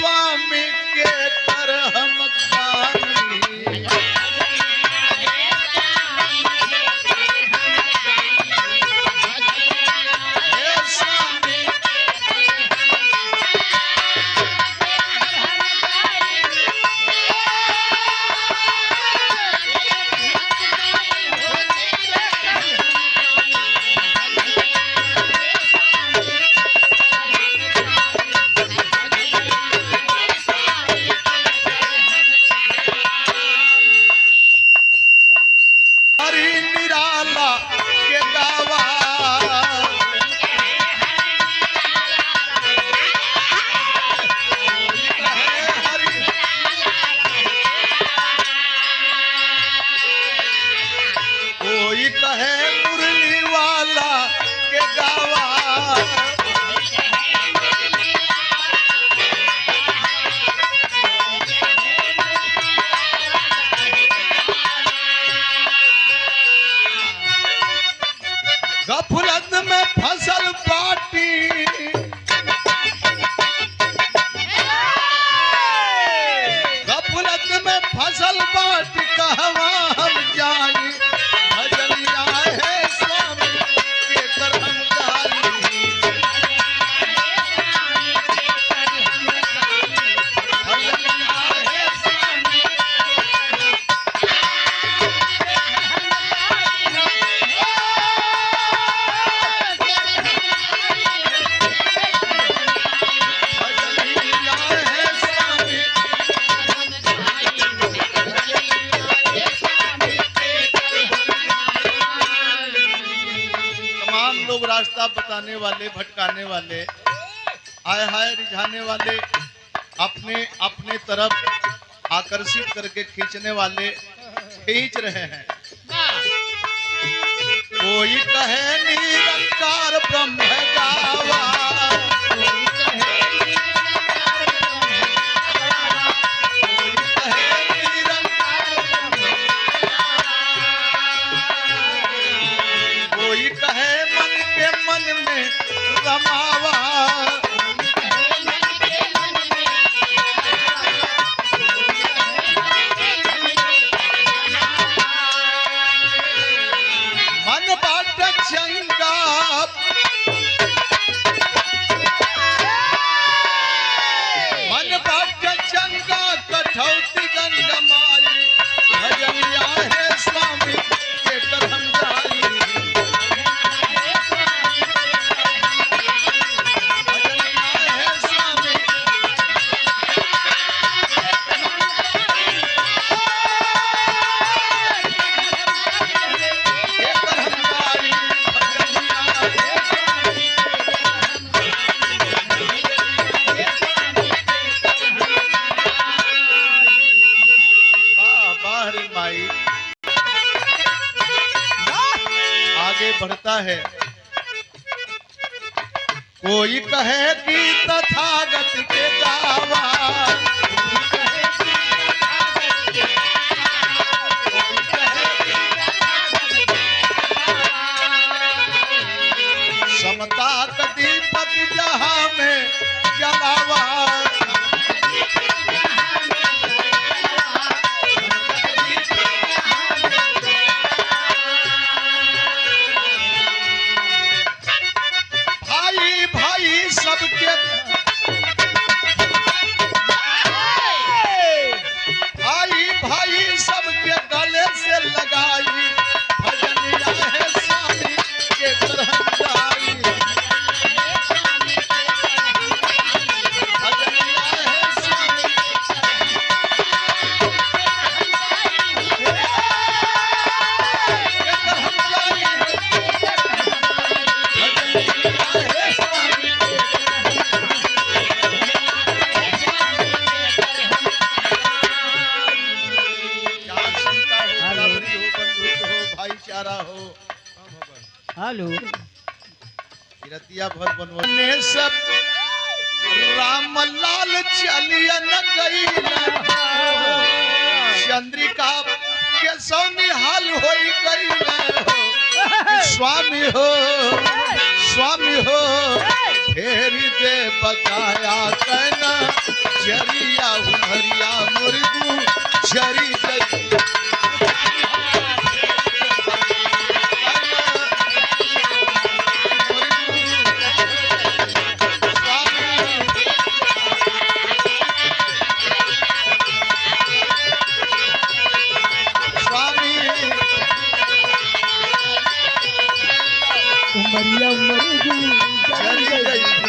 स्वामी के कर हम गानी। गफलत में फसल पाटी, गफलत में फसल पाटी कहवा हम जाई। भजनिया है स्वामी के कर हम गानी। भजनिया है स्वामी रास्ता बताने वाले, भटकाने वाले, आय हाय रिझाने वाले, अपने अपने तरफ आकर्षित करके खींचने वाले खींच रहे हैं। कोई कहे निरंकार ब्रह्म गावा, कोई कहे निरंकार कोई कहे मन में रमावा। मन बाट चंगा, मन बाट चंगा कठौती गंगा माई। भजनिया है स्वामी के कर हम जाई। आगे बढ़ता है। कोई कहे कि तथागत के गावा, समता का दीपक जहां में जलावा। सबके भाई भाई सबके गले से लगाई। भजनिया है स्वामी के कर हम गाई। भजनिया है स्वामी के कर हम गाई। भजनिया है स्वामी भाईचारा हो। हेलो रतिया भर बनवने सब राम लाल चलिया न गई। चंद्रिका के सोनी हाल हो गई। स्वामी हो फेरी दे बताया कहना जरिया उमरिया मुर्गू जरी जई उमरिया उमरिया जरी जई